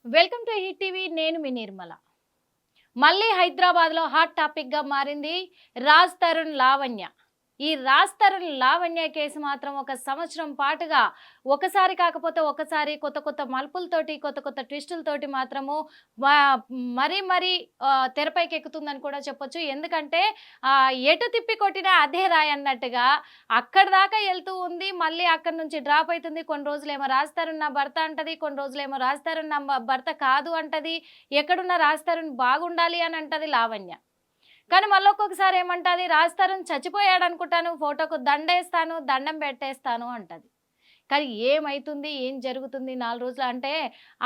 Welcome to hit TV. నేను మీ నిర్మల. మళ్ళీ హైదరాబాద్లో హాట్ టాపిక్గా మారింది రాజ్ తరుణ్ లావణ్య. ఈ రాజ్ తరుణ్ లావణ్య కేసు మాత్రం ఒక సంవత్సరం పాటుగా ఒకసారి కాకపోతే ఒకసారి కొత్త కొత్త మలుపులతోటి కొత్త కొత్త ట్విస్టులతోటి మాత్రము మరీ మరీ తెరపైకి ఎక్కుతుందని కూడా చెప్పొచ్చు. ఎందుకంటే ఎటు తిప్పి కొట్టినా అదే రాయి అన్నట్టుగా అక్కడి దాకా వెళ్తూ ఉంది. మళ్ళీ అక్కడి నుంచి డ్రాప్ అవుతుంది. కొన్ని రోజులేమో రాజ్ తరుణ్ నా భర్త అంటది, కొన్ని రోజులేమో రాజ్ తరుణ్ నా భర్త కాదు అంటది, ఎక్కడున్న రాజ్ తరుణ్ బాగుండాలి అని అంటది లావణ్య. కానీ మళ్ళీ ఒక్కొక్కసారి ఏమంటది, రాజ్ తరుణ్ చచ్చిపోయాడు అనుకుంటాను, ఫోటోకు దండేస్తాను, దండం పెట్టేస్తాను అంటది. కానీ ఏమైతుంది, ఏం జరుగుతుంది 4 రోజులు అంటే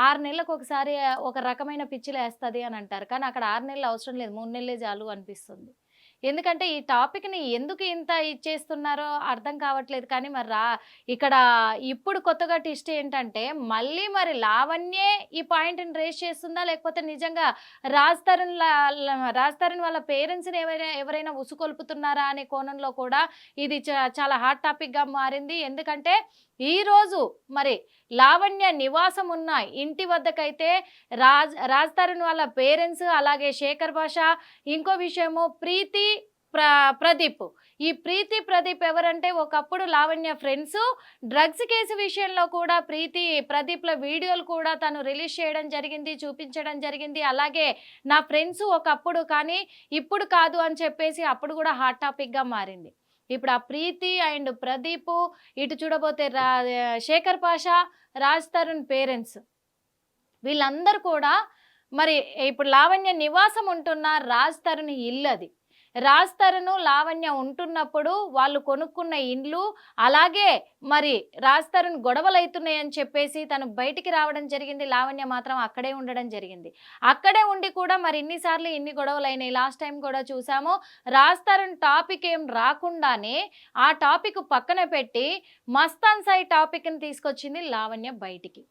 6 నెలలకు ఒకసారి ఒక రకమైన పిచ్చిలేస్తుంది అని అంటారు. కానీ అక్కడ 6 నెలలు అవసరం లేదు, 3 నెలలే చాలు అనిపిస్తుంది. ఎందుకంటే ఈ టాపిక్‌ని ఎందుకు ఇంత ఇచ్చేస్తున్నారో అర్థం కావట్లేదు. కానీ మరి ఇక్కడ ఇప్పుడు కొత్తగా ట్విస్ట్ ఏంటంటే మళ్ళీ మరి లావణ్యే ఈ పాయింట్‌ని రేజ్ చేస్తుందా? లేకపోతే నిజంగా రాజ్ తరుణ్ వాళ్ళ పేరెంట్స్‌ని ఎవరైనా ఉసుకొల్పుతున్నారా అనే కోణంలో కూడా ఇది చాలా హాట్ టాపిక్‌గా మారింది. ఎందుకంటే ఈరోజు మరి లావణ్య నివాసం ఉన్న ఇంటి వద్దకైతే రాజ్ తరుణ్ వాళ్ళ పేరెంట్స్, అలాగే శేఖర్ భాష, ఇంకో విషయము ప్రీతి ప్రదీప్. ఈ ప్రీతి ప్రదీప్ ఎవరంటే ఒకప్పుడు లావణ్య ఫ్రెండ్స్. డ్రగ్స్ కేసు విషయంలో కూడా ప్రీతి ప్రదీప్ల వీడియోలు కూడా తను రిలీజ్ చేయడం జరిగింది, చూపించడం జరిగింది. అలాగే నా ఫ్రెండ్స్ ఒకప్పుడు కానీ ఇప్పుడు కాదు అని చెప్పేసి అప్పుడు కూడా హాట్ టాపిక్గా మారింది. ఇప్పుడు ఆ ప్రీతి అండ్ ప్రదీప్, ఇటు చూడబోతే శేఖర్ పాషా, రాజ్ తరుణ్ పేరెంట్స్, వీళ్ళందరూ కూడా మరి ఇప్పుడు లావణ్య నివాసం ఉంటున్న రాజ్ తరుణ్ ఇల్లు అది. రాజ్ తరుణ్ లావణ్య ఉంటున్నప్పుడు వాళ్ళు కొనుక్కున్న ఇండ్లు, అలాగే మరి రాజ్ తరుణ్ గొడవలు అవుతున్నాయని చెప్పేసి తను బయటికి రావడం జరిగింది. లావణ్య మాత్రం అక్కడే ఉండడం జరిగింది. అక్కడే ఉండి కూడా మరి ఇన్నిసార్లు ఇన్ని గొడవలు అయినాయి. లాస్ట్ టైం కూడా చూసాము, రాజ్ తరుణ్ టాపిక్ ఏం రాకుండానే ఆ టాపిక్ పక్కన పెట్టి మస్తాన్ సాయి టాపిక్ని తీసుకొచ్చింది లావణ్య బయటికి.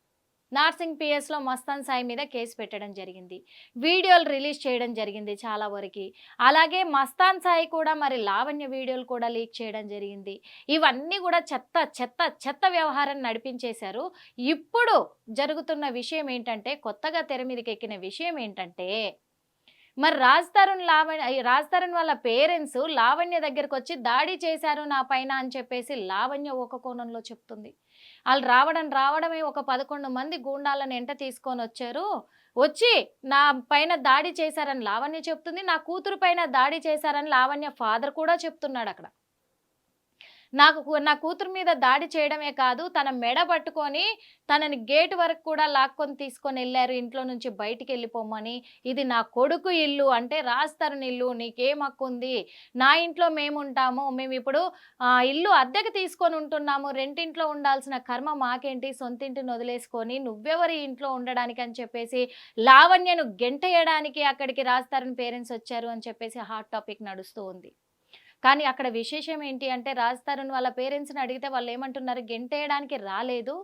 నార్సింగ్ పిఎస్లో మస్తాన్ సాయి మీద కేసు పెట్టడం జరిగింది, వీడియోలు రిలీజ్ చేయడం జరిగింది చాలా వరకు. అలాగే మస్తాన్ సాయి కూడా మరి లావణ్య వీడియోలు కూడా లీక్ చేయడం జరిగింది. ఇవన్నీ కూడా చెత్త చెత్త చెత్త వ్యవహారం నడిపించేశారు. ఇప్పుడు జరుగుతున్న విషయం ఏంటంటే, కొత్తగా తెర మీదకి ఎక్కిన విషయం ఏంటంటే, మరి రాజ్ తరుణ్ వాళ్ళ పేరెంట్స్ లావణ్య దగ్గరకు వచ్చి దాడి చేశారు నా పైన అని చెప్పేసి లావణ్య ఒక కోణంలో చెప్తుంది. వాళ్ళు రావడమే ఒక 11 మంది గూండాలను ఎంట తీసుకొని వచ్చారు, వచ్చి నా పైన దాడి చేశారని లావణ్య చెప్తుంది. నా కూతురు పైన దాడి చేశారని లావణ్య ఫాదర్ కూడా చెప్తున్నాడు అక్కడ. నా కూతురు మీద దాడి చేయడమే కాదు, తన మెడ పట్టుకొని తనని గేట్ వరకు కూడా లాక్కొని తీసుకొని వెళ్ళారు, ఇంట్లో నుంచి బయటికి వెళ్ళిపోమని. ఇది నా కొడుకు ఇల్లు అంటే రాజ్ తరుణ్ ఇల్లు, నీకేం హక్కు ఉంది? నా ఇంట్లో మేము ఉంటాము, మేము ఇప్పుడు ఇల్లు అద్దెకి తీసుకొని ఉంటున్నాము, రెంటింట్లో ఉండాల్సిన కర్మ మాకేంటి, సొంతింటిని వదిలేసుకొని నువ్వెవరి ఇంట్లో ఉండడానికి అని చెప్పేసి లావణ్యను గెంటేయడానికి అక్కడికి రాజ్ తరుణ్ పేరెంట్స్ వచ్చారు అని చెప్పేసి హాట్ టాపిక్ నడుస్తూ ఉంది. కానీ అక్కడ విశేషం ఏంటి అంటే, రాజ్ తరుణ్ వాళ్ళ పేరెంట్స్ని అడిగితే వాళ్ళు ఏమంటున్నారు, గెంటేయడానికి రాలేదు,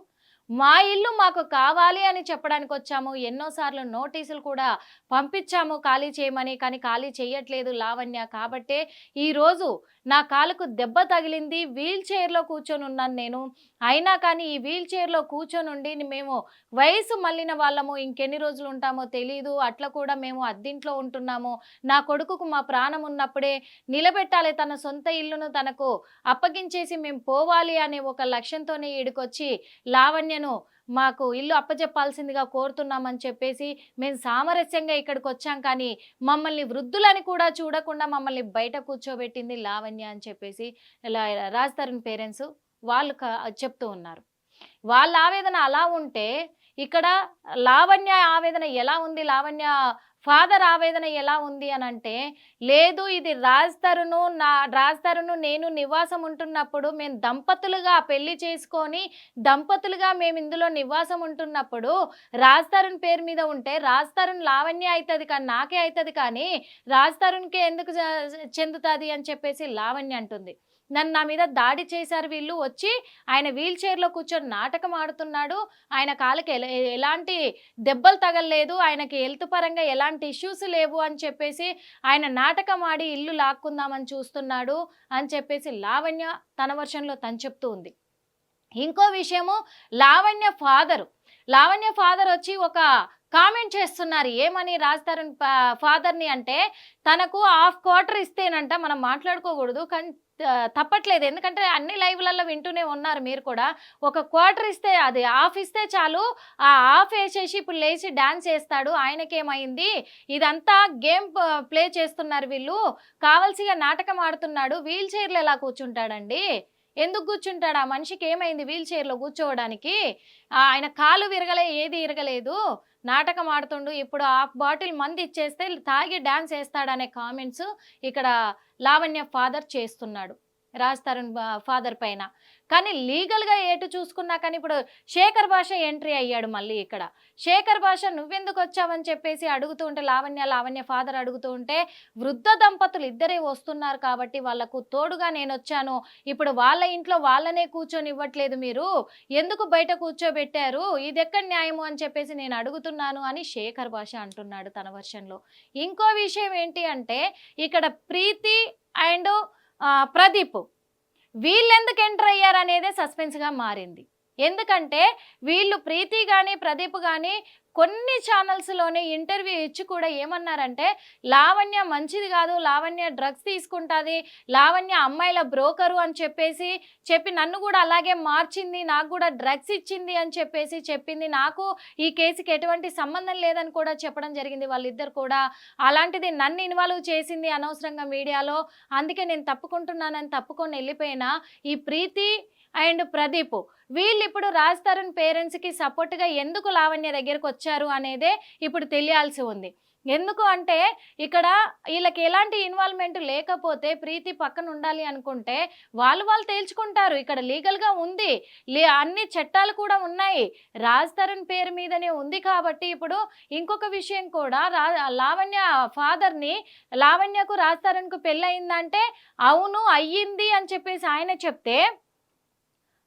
మా ఇల్లు మాకు కావాలి అని చెప్పడానికి వచ్చాము, ఎన్నోసార్లు నోటీసులు కూడా పంపించాము ఖాళీ చేయమని, కానీ ఖాళీ చేయట్లేదు లావణ్య. కాబట్టే ఈరోజు నా కాలుకు దెబ్బ తగిలింది, వీల్ చైర్లో కూర్చొని ఉన్నాను నేను. అయినా కానీ ఈ వీల్ చైర్లో కూర్చొని ఉండి మేము వయసు మళ్ళిన వాళ్ళము, ఇంకెన్ని రోజులు ఉంటామో తెలీదు, అట్లా కూడా మేము అద్దింట్లో ఉంటున్నాము. నా కొడుకుకు మా ప్రాణం ఉన్నప్పుడే నిలబెట్టాలి, తన సొంత ఇల్లును తనకు అప్పగించేసి మేము పోవాలి అనే ఒక లక్ష్యంతోనే ఈడికొచ్చి లావణ్యను మాకు ఇల్లు అప్పచెప్పాల్సిందిగా కోరుతున్నామని చెప్పేసి మేము సామరస్యంగా ఇక్కడికి వచ్చాం, కానీ మమ్మల్ని వృద్ధులని కూడా చూడకుండా మమ్మల్ని బయట కూర్చోబెట్టింది లావణ్య అని చెప్పేసి రాజ్ తరుణ్ పేరెంట్స్ వాళ్ళు చెప్తూ ఉన్నారు. వాళ్ళ ఆవేదన అలా ఉంటే ఇక్కడ లావణ్య ఆవేదన ఎలా ఉంది, లావణ్య ఫాదర్ ఆవేదన ఎలా ఉంది అని అంటే, లేదు ఇది రాజ్ తరుణ్ నేను నివాసం ఉంటున్నప్పుడు, మేము దంపతులుగా పెళ్లి చేసుకొని దంపతులుగా మేము ఇందులో నివాసం ఉంటున్నప్పుడు రాజ్ తరుణ్ పేరు మీద ఉంటే రాజ్ తరుణ్ లావణ్య అవుతుంది కానీ నాకే అవుతుంది, కానీ రాజ్ తరుణ్కే ఎందుకు చెందుతుంది అని చెప్పేసి లావణ్య అంటుంది. నా మీద దాడి చేశారు వీళ్ళు, వచ్చి ఆయన వీల్ చైర్లో కూర్చొని నాటకం ఆడుతున్నాడు, ఆయన కాళ్ళకి ఎలాంటి దెబ్బలు తగలలేదు, ఆయనకి హెల్త్ పరంగా ఎలాంటి ఇష్యూస్ లేవు అని చెప్పేసి ఆయన నాటకం ఆడి ఇల్లు లాక్కుందామని చూస్తున్నాడు అని చెప్పేసి లావణ్య తన వర్షన్లో తను చెప్తూ ఉంది. ఇంకో విషయము, లావణ్య ఫాదర్ వచ్చి ఒక కామెంట్ చేస్తున్నారు. ఏమని రాజ్ తరుణ్ ఫాదర్‌ని అంటే, తనకు హాఫ్ క్వార్టర్ ఇస్తేనంట మనం మాట్లాడుకోకూడదు. కానీ తప్పట్లేదు. ఎందుకంటే అన్ని లైవ్‌లలో వింటూనే ఉన్నారు మీరు కూడా. ఒక క్వార్టర్ ఇస్తే అది హాఫ్ ఇస్తే చాలు. ఆ హాఫ్ ఏసేసి ఇప్పుడు లేచి డాన్స్ ఏస్తాడు. ఆయనకేమైంది? ఇదంతా గేమ్ ప్లే చేస్తున్నారు వీళ్ళు. కావాల్సిగా నాటకం ఆడుతున్నాడు. వీల్ చైర్‌లో ఎలా కూర్చుంటాడండి? ఎందుకు కూర్చుంటాడు? ఆ మనిషికి ఏమైంది వీల్ చైర్‌లో కూర్చోవడానికి? ఆయన కాలు విరగలే, ఏది ఇరగలేదు. నాటకం ఆడుతుండు. ఇప్పుడు హాఫ్ బాటిల్ మందు ఇచ్చేస్తే తాగి డాన్స్ ఏస్తాడనే కామెంట్స్ ఇక్కడ లావణ్య ఫాదర్ చేస్తున్నాడు. రాజ్ తరుణ్ ఫాదర్ పైన. కానీ లీగల్‌గా ఎటు చూసుకున్నా కానీ ఇప్పుడు శేఖర్ భాష ఎంట్రీ అయ్యాడు మళ్ళీ ఇక్కడ. శేఖర్ భాష నువ్వెందుకొచ్చావని చెప్పేసి అడుగుతూ ఉంటే లావణ్య ఫాదర్ అడుగుతూ ఉంటే, వృద్ధ దంపతులు ఇద్దరే వస్తున్నారు కాబట్టి వాళ్ళకు తోడుగా నేనొచ్చాను. ఇప్పుడు వాళ్ళ ఇంట్లో వాళ్ళనే కూర్చొనివ్వట్లేదు మీరు. ఎందుకు బయట కూర్చోబెట్టారు? ఇదెక్కడ న్యాయము అని చెప్పేసి నేను అడుగుతున్నాను అని శేఖర్ భాష అంటున్నాడు తన వెర్షన్‌లో. ఇంకో విషయం ఏంటి అంటే ఇక్కడ ప్రీతి అండ్ ప్రదీప్ వీళ్ళెందుకు ఎంటర్ అయ్యారనేదే సస్పెన్స్‌గా మారింది. ఎందుకంటే వీళ్ళు ప్రీతి గాని, ప్రదీప్ గాని కొన్ని ఛానల్స్‌లోనే ఇంటర్వ్యూ ఇచ్చి కూడా ఏమన్నారంటే, లావణ్య మంచిది కాదు, లావణ్య డ్రగ్స్ తీసుకుంటాది, లావణ్య అమ్మాయిల బ్రోకరు అని చెప్పి నన్ను కూడా అలాగే మార్చింది, నాకు కూడా డ్రగ్స్ ఇచ్చింది అని చెప్పేసి చెప్పింది. నాకు ఈ కేసుకి ఎటువంటి సంబంధం లేదని కూడా చెప్పడం జరిగింది వాళ్ళిద్దరు కూడా. అలాంటిది నన్ను ఇన్వాల్వ్ చేసింది అనవసరంగా మీడియాలో. అందుకే నేను తప్పుకుంటున్నానని తప్పుకొని వెళ్ళిపోయినా ఈ ప్రీతి అండ్ ప్రదీప్ వీళ్ళిప్పుడు రాజ్ తరుణ్ పేరెంట్స్‌కి సపోర్ట్‌గా ఎందుకు లావణ్య దగ్గరకొచ్చారు అనేదే ఇప్పుడు తెలియాల్సి ఉంది. ఎందుకు అంటే ఇక్కడ వీళ్ళకి ఎలాంటి ఇన్వాల్వ్‌మెంట్ లేకపోతే ప్రీతి పక్కన ఉండాలి అనుకుంటే వాళ్ళు తేల్చుకుంటారు. ఇక్కడ లీగల్‌గా ఉంది. అన్ని చట్టాలు కూడా ఉన్నాయి. రాజ్ తరుణ్ పేరు మీదనే ఉంది కాబట్టి ఇప్పుడు ఇంకొక విషయం కూడా లావణ్య ఫాదర్‌ని లావణ్యకు రాజ్ తరుణ్‌కు పెళ్లయిందంటే అవును అయ్యింది అని చెప్పేసి ఆయన చెప్తే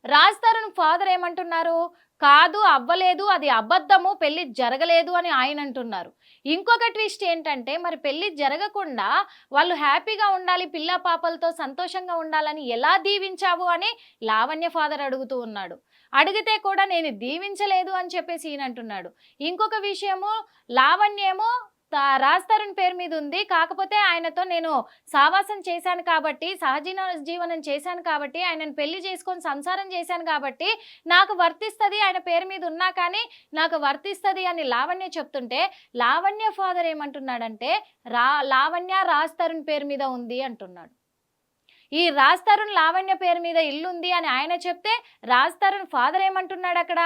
రాజ్ తరుణ్ ఫాదర్ ఏమంటున్నారు? కాదు అవ్వలేదు, అది అబద్ధము, పెళ్లి జరగలేదు అని ఆయన అంటున్నారు. ఇంకొక ట్విస్ట్ ఏంటంటే మరి పెళ్లి జరగకుండా వాళ్ళు హ్యాపీగా ఉండాలి, పిల్లా పాపలతో సంతోషంగా ఉండాలని ఎలా దీవించావు అని లావణ్య ఫాదర్ అడుగుతూ ఉన్నాడు. అడిగితే కూడా నేను దీవించలేదు అని చెప్పేసి ఈయన అంటున్నాడు. ఇంకొక విషయము లావణ్యేమో రాజ్ తరుణ్ పేరు మీద ఉంది. కాకపోతే ఆయనతో నేను సావాసం చేశాను కాబట్టి, జీవనం చేశాను కాబట్టి, ఆయనను పెళ్లి చేసుకొని సంసారం చేశాను కాబట్టి నాకు వర్తిస్తది, ఆయన పేరు మీద ఉన్నా కానీ నాకు వర్తిస్తది అని లావణ్య చెప్తుంటే, లావణ్య ఫాదర్ ఏమంటున్నాడంటే లావణ్య రాజ్ తరుణ్ పేరు మీద ఉంది అంటున్నాడు. ఈ రాజ్ తరుణ్ లావణ్య పేరు మీద ఇల్లుంది అని ఆయన చెప్తే రాజ్ తరుణ్ ఫాదర్ ఏమంటున్నాడు అక్కడ?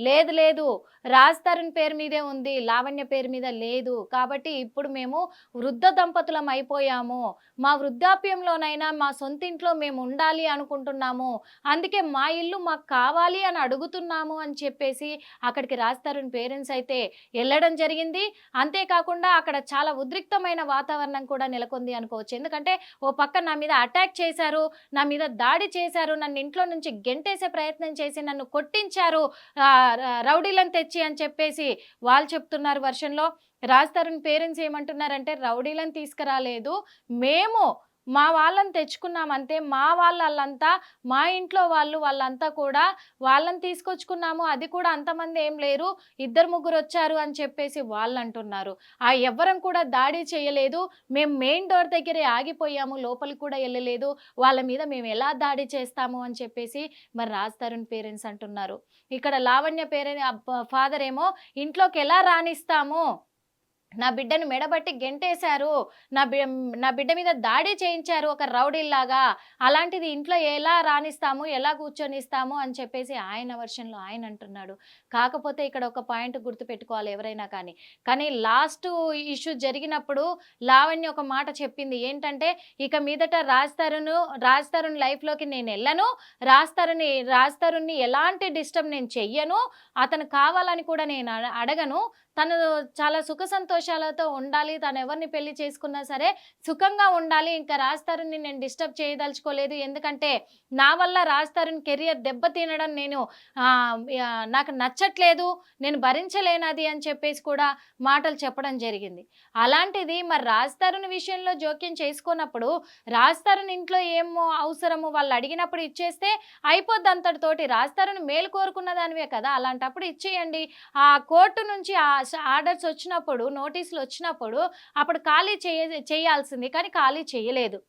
లేదు రాజ్ తరుణ్ పేరు మీదే ఉంది, లావణ్య పేరు మీద లేదు. కాబట్టి ఇప్పుడు మేము వృద్ధ దంపతులం అయిపోయాము. మా వృద్ధాప్యంలోనైనా మా సొంతింట్లో మేము ఉండాలి అనుకుంటున్నాము. అందుకే మా ఇల్లు మాకు కావాలి అని అడుగుతున్నాము అని చెప్పేసి అక్కడికి రాజ్ తరుణ్ పేరెంట్స్ అయితే వెళ్ళడం జరిగింది. అంతేకాకుండా అక్కడ చాలా ఉద్రిక్తమైన వాతావరణం కూడా నెలకొంది అనుకోవచ్చు. ఎందుకంటే ఓ పక్క నా మీద అటాక్ చేశారు, నా మీద దాడి చేశారు, నన్ను ఇంట్లో నుంచి గెంటేసే ప్రయత్నం చేసి నన్ను కొట్టించారు రౌడీలను తెచ్చి అని చెప్పేసి వాళ్ళు చెప్తున్నారు వర్షన్లో. రాజ్ తరుణ్ పేరెంట్స్ ఏమంటున్నారంటే రౌడీలను తీసుకురాలేదు, మేము మా వాళ్ళని తెచ్చుకున్నాం అంతే. మా వాళ్ళంతా మా ఇంట్లో వాళ్ళంతా కూడా వాళ్ళని తీసుకొచ్చుకున్నాము. అది కూడా అంతమంది ఏం లేరు, 2-3 వచ్చారు అని చెప్పేసి వాళ్ళు అంటున్నారు. ఎవ్వరం కూడా దాడి చేయలేదు, మేము మెయిన్ డోర్ దగ్గరే ఆగిపోయాము, లోపలికి కూడా వెళ్ళలేదు. వాళ్ళ మీద మేము ఎలా దాడి చేస్తాము అని చెప్పేసి మరి రాజ్ తరుణ్ పేరెంట్స్ అంటున్నారు. ఇక్కడ లావణ్య ఫాదర్ ఏమో ఇంట్లోకి ఎలా రానిస్తాము, నా బిడ్డను మెడబట్టి గెంటేశారు, నా బిడ్డ మీద దాడి చేయించారు ఒక రౌడీలాగా, అలాంటిది ఇంట్లో ఎలా రానిస్తాము, ఎలా కూర్చొనిస్తాము అని చెప్పేసి ఆయన వర్షన్లో ఆయన అంటున్నాడు. కాకపోతే ఇక్కడ ఒక పాయింట్ గుర్తుపెట్టుకోవాలి ఎవరైనా కానీ లాస్ట్ ఇష్యూ జరిగినప్పుడు లావణ్య ఒక మాట చెప్పింది ఏంటంటే, ఇక మీదట రాజ్ తరుణ్ లైఫ్లోకి నేను వెళ్ళను, రాజ్ తరుణ్ని ఎలాంటి డిస్టర్బ్ నేను చెయ్యను, అతను కావాలని కూడా నేను అడగను, తను చాలా సుఖ సంతోషాలతో ఉండాలి, తను ఎవరిని పెళ్లి చేసుకున్నా సరే సుఖంగా ఉండాలి, ఇంకా రాజ్ తరుణ్ని నేను డిస్టర్బ్ చేయదలుచుకోలేదు. ఎందుకంటే నా వల్ల రాజ్ తరుణ్ కెరియర్ దెబ్బతినడం నాకు నచ్చట్లేదు, నేను భరించలేనది అని చెప్పేసి కూడా మాటలు చెప్పడం జరిగింది. అలాంటిది మరి రాజ్ తరుణ్ విషయంలో జోక్యం చేసుకున్నప్పుడు రాజ్ తరుణ్ ఇంట్లో ఏమో అవసరము వాళ్ళు అడిగినప్పుడు ఇచ్చేస్తే అయిపోద్ది అంతటితోటి. రాజ్ తరుణ్ మేలు కోరుకున్న దానివే కదా, అలాంటప్పుడు ఇచ్చేయండి. ఆ కోర్టు నుంచి ఆ ఆర్డర్స్ వచ్చినప్పుడు, నోటీసులు వచ్చినప్పుడు అప్పుడు ఖాళీ చేయాల్సింది, కానీ ఖాళీ చేయలేదు.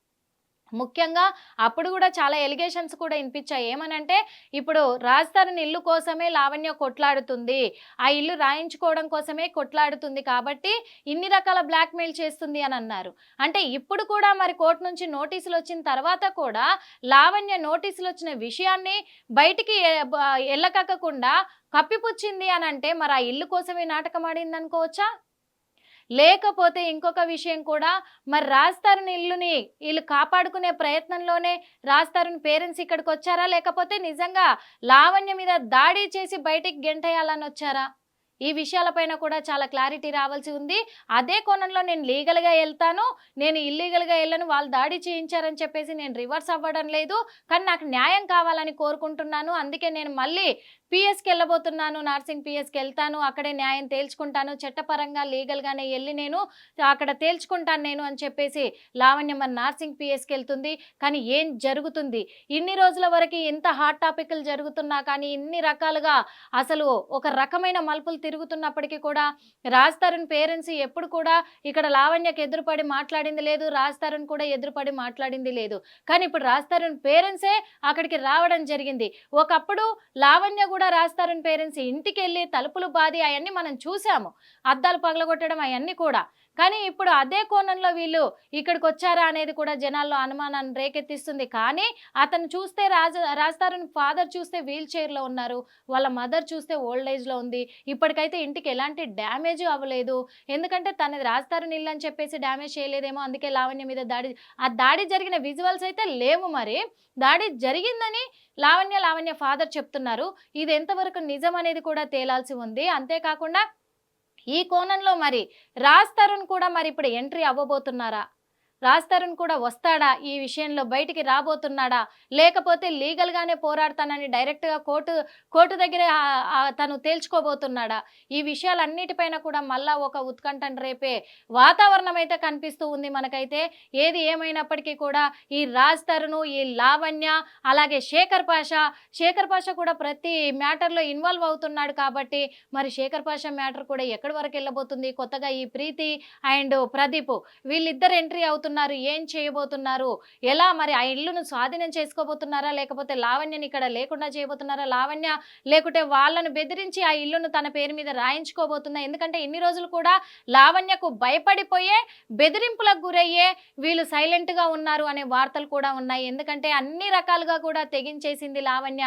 ముఖ్యంగా అప్పుడు కూడా చాలా ఎలిగేషన్స్ కూడా వినిపించాయి. ఏమనంటే, ఇప్పుడు రాజధాని ఇల్లు కోసమే లావణ్య కొట్లాడుతుంది, ఆ ఇల్లు రాయించుకోవడం కోసమే కొట్లాడుతుంది, కాబట్టి ఇన్ని రకాల బ్లాక్మెయిల్ చేస్తుంది అని అన్నారు. అంటే ఇప్పుడు కూడా మరి కోర్టు నుంచి నోటీసులు వచ్చిన తర్వాత కూడా లావణ్య నోటీసులు వచ్చిన విషయాన్ని బయటికి ఎల్లకక్కకుండా కప్పిపుచ్చింది అని అంటే, మరి ఆ ఇల్లు కోసమే నాటకం ఆడింది అనుకోవచ్చా? లేకపోతే ఇంకొక విషయం కూడా, మరి రాజ్ తరుణ్ ఇల్లుని వీళ్ళు కాపాడుకునే ప్రయత్నంలోనే రాజ్ తరుణ్ పేరెంట్స్ ఇక్కడికి వచ్చారా, లేకపోతే నిజంగా లావణ్య మీద దాడి చేసి బయటికి గెంటేయాలని వచ్చారా? ఈ విషయాలపైన కూడా చాలా క్లారిటీ రావాల్సి ఉంది. అదే కోణంలో నేను లీగల్గా వెళ్తాను, నేను ఇల్లీగల్గా వెళ్ళను, వాళ్ళు దాడి చేయించారని చెప్పేసి నేను రివర్స్ అవ్వడం లేదు, కానీ నాకు న్యాయం కావాలని కోరుకుంటున్నాను. అందుకే నేను మళ్ళీ పిఎస్కి వెళ్ళబోతున్నాను, నార్సింగ్ పిఎస్కి వెళ్తాను, అక్కడే న్యాయం తేల్చుకుంటాను, చట్టపరంగా లీగల్గానే వెళ్ళి నేను అక్కడ తేల్చుకుంటాను నేను అని చెప్పేసి లావణ్య మరి నార్సింగ్ పిఎస్కి వెళ్తుంది. కానీ ఏం జరుగుతుంది? ఇన్ని రోజుల వరకు ఎంత హాట్ టాపిక్లు జరుగుతున్నా కానీ, ఇన్ని రకాలుగా అసలు ఒక రకమైన మలుపులు తిరుగుతున్నప్పటికీ కూడా రాజ్ తరుణ్ పేరెంట్స్ ఎప్పుడు కూడా ఇక్కడ లావణ్యకి ఎదురుపడి మాట్లాడింది లేదు, రాజ్ తరుణ్ కూడా ఎదురుపడి మాట్లాడింది లేదు. కానీ ఇప్పుడు రాజ్ తరుణ్ పేరెంట్సే అక్కడికి రావడం జరిగింది. ఒకప్పుడు లావణ్య కూడా రాజ్ తరుణ్ పేరెంట్స్ ఇంటికి వెళ్ళి తలుపులు బాది అవన్నీ మనం చూసాము, అద్దాలు పగలగొట్టడం అవన్నీ కూడా. కానీ ఇప్పుడు అదే కోణంలో వీళ్ళు ఇక్కడికి వచ్చారా అనేది కూడా జనాల్లో అనుమానాన్ని రేకెత్తిస్తుంది. కానీ అతను చూస్తే రాజ్ తరుణ్ ఫాదర్ చూస్తే వీల్ చైర్లో ఉన్నారు, వాళ్ళ మదర్ చూస్తే ఓల్డ్ ఏజ్లో ఉంది. ఇప్పటికైతే ఇంటికి ఎలాంటి డ్యామేజ్ అవ్వలేదు, ఎందుకంటే తనది రాజ్ తరుణ్ ఇల్లు అని చెప్పేసి డ్యామేజ్ చేయలేదేమో, అందుకే లావణ్య మీద ఆ దాడి జరిగిన విజువల్స్ అయితే లేవు. మరి దాడి జరిగిందని లావణ్య ఫాదర్ చెప్తున్నారు. ఇది ఎంతవరకు నిజం అనేది కూడా తేలాల్సి ఉంది. అంతేకాకుండా ఈ కోణంలో మరి రాజ్ తరుణ్ కూడా మరి ఇప్పుడు ఎంట్రీ అవ్వబోతున్నారా? రాజ్ తరుణ్ కూడా వస్తాడా? ఈ విషయంలో బయటికి రాబోతున్నాడా, లేకపోతే లీగల్గానే పోరాడతానని డైరెక్ట్గా కోర్టు దగ్గర తను తేల్చుకోబోతున్నాడా? ఈ విషయాలన్నిటిపైన కూడా మళ్ళా ఒక ఉత్కంఠను రేపే వాతావరణం అయితే కనిపిస్తూ ఉంది మనకైతే. ఏది ఏమైనప్పటికీ కూడా ఈ రాజ్ తరుణ్, ఈ లావణ్య, అలాగే శేఖర్ పాషా కూడా ప్రతి మ్యాటర్లో ఇన్వాల్వ్ అవుతున్నాడు. కాబట్టి మరి శేఖర్ పాషా మ్యాటర్ కూడా ఎక్కడి వరకు వెళ్ళబోతుంది? కొత్తగా ఈ ప్రీతి అండ్ ప్రదీప్ వీళ్ళిద్దరు ఎంట్రీ అవుతున్నారు. ఏం చేయబోతున్నారు? ఎలా మరి ఆ ఇల్లును స్వాధీనం చేసుకోబోతున్నారా, లేకపోతే లావణ్యని ఇక్కడ లేకుండా చేయబోతున్నారా? లావణ్య లేకుంటే వాళ్ళను బెదిరించి ఆ ఇల్లును తన పేరు మీద రాయించుకోబోతుందా? ఎందుకంటే ఇన్ని రోజులు కూడా లావణ్యకు భయపడిపోయే, బెదిరింపులకు గురయ్యే వీళ్ళు సైలెంట్గా ఉన్నారు అనే వార్తలు కూడా ఉన్నాయి. ఎందుకంటే అన్ని రకాలుగా కూడా తెగించేసింది లావణ్య,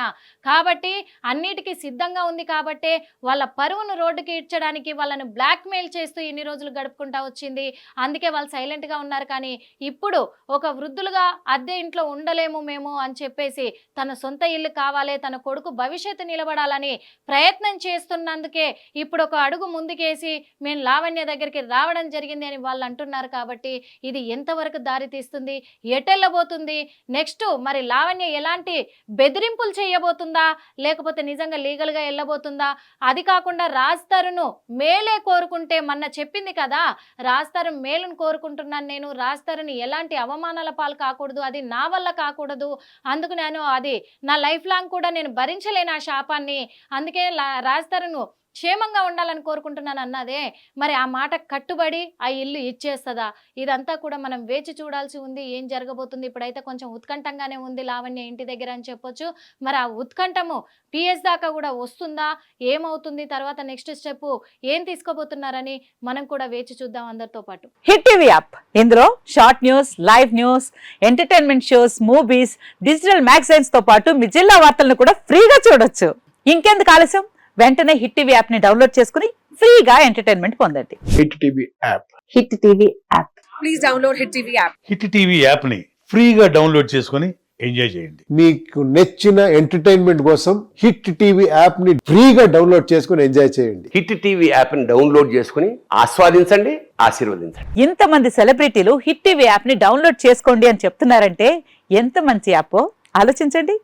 కాబట్టి అన్నిటికీ సిద్ధంగా ఉంది. కాబట్టే వాళ్ళ పరువును రోడ్డుకి ఇడ్చడానికి వాళ్ళను బ్లాక్మెయిల్ చేస్తూ ఇన్ని రోజులు గడుపుకుంటా వచ్చింది. అందుకే వాళ్ళు సైలెంట్గా ఉన్నారు. కానీ ఇప్పుడు ఒక వృద్ధులుగా అద్దె ఇంట్లో ఉండలేము మేము అని చెప్పేసి తన సొంత ఇల్లు కావాలి, తన కొడుకు భవిష్యత్తు నిలబడాలని ప్రయత్నం చేస్తున్నందుకే ఇప్పుడు ఒక అడుగు ముందుకేసి మేము లావణ్య దగ్గరికి రావడం జరిగింది అని వాళ్ళు అంటున్నారు. కాబట్టి ఇది ఎంతవరకు దారి తీస్తుంది, ఎటెళ్ళబోతుంది నెక్స్ట్? మరి లావణ్య ఎలాంటి బెదిరింపులు చేయబోతుందా, లేకపోతే నిజంగా లీగల్గా వెళ్ళబోతుందా? అది కాకుండా రాజ్ తరుణ్ మేలే కోరుకుంటే, మొన్న చెప్పింది కదా, రాజ్ తరుణ్ మేలును కోరుకుంటున్నాను నేను, రాజ్ తరుణ్ ఎలాంటి అవమానాల పాలు కాకూడదు, అది నా వల్ల కాకూడదు, అందుకు నేను అది నా లైఫ్ లాంగ్ కూడా నేను భరించలేను ఆ శాపాన్ని, అందుకే రాజ్ తరుణ్ క్షేమంగా ఉండాలని కోరుకుంటున్నాను అన్నదే. మరి ఆ మాట కట్టుబడి ఆ ఇల్లు ఇచ్చేస్తుందా? ఇదంతా కూడా మనం వేచి చూడాల్సి ఉంది. ఏం జరగబోతుంది? ఇప్పుడైతే కొంచెం ఉత్కంఠంగానే ఉంది లావణ్య ఇంటి దగ్గర అని చెప్పొచ్చు. మరి ఆ ఉత్కంఠము పిఎస్ దాకా కూడా వస్తుందా, ఏమవుతుంది, తర్వాత నెక్స్ట్ స్టెప్ ఏం తీసుకోబోతున్నారని మనం కూడా వేచి చూద్దాం అందరితో పాటు. హిట్ టీవీ యాప్, ఇందులో short news, live news, entertainment shows, movies, digital magazines తో పాటు మీ జిల్లా వార్తలను కూడా ఫ్రీగా చూడొచ్చు. ఇంకెందుకు ఆలస్యం? వెంటనే హిట్ టీవీ యాప్ ని డౌన్లోడ్ చేసుకుని ఫ్రీగా ఎంటర్టైన్మెంట్ పొందండి. Hit TV app. Hit TV app. Please download hit TV app. Hit TV app ని ఫ్రీగా డౌన్లోడ్ చేసుకుని ఎంజాయ్ చేయండి. మీకు నచ్చిన ఎంటర్టైన్మెంట్ కోసం హిట్ టీవీ యాప్ ని ఫ్రీగా డౌన్లోడ్ చేసుకుని ఎంజాయ్ చేయండి. హిట్ టీవీ యాప్ ని డౌన్లోడ్ చేసుకుని ఆస్వాదించండి, ఆశీర్వదించండి. ఇంతమంది సెలబ్రిటీలు హిట్ టీవీ యాప్ ని డౌన్లోడ్ చేసుకోండి అని చెప్తున్నారంటే ఎంత మంచి యాప్ ఆలోచించండి.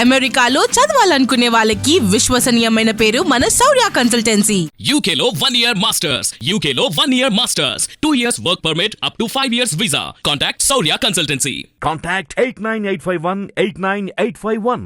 అమెరికాలో చదవాలనుకునే వాళ్ళకి విశ్వసనీయమైన పేరు మన శౌర్య కన్సల్టెన్సీ. UK లో 1 year masters, UK లో 1 year masters, 2 years work permit up to 5 years visa. Contact Saurya Consultancy. Contact 89851 89851.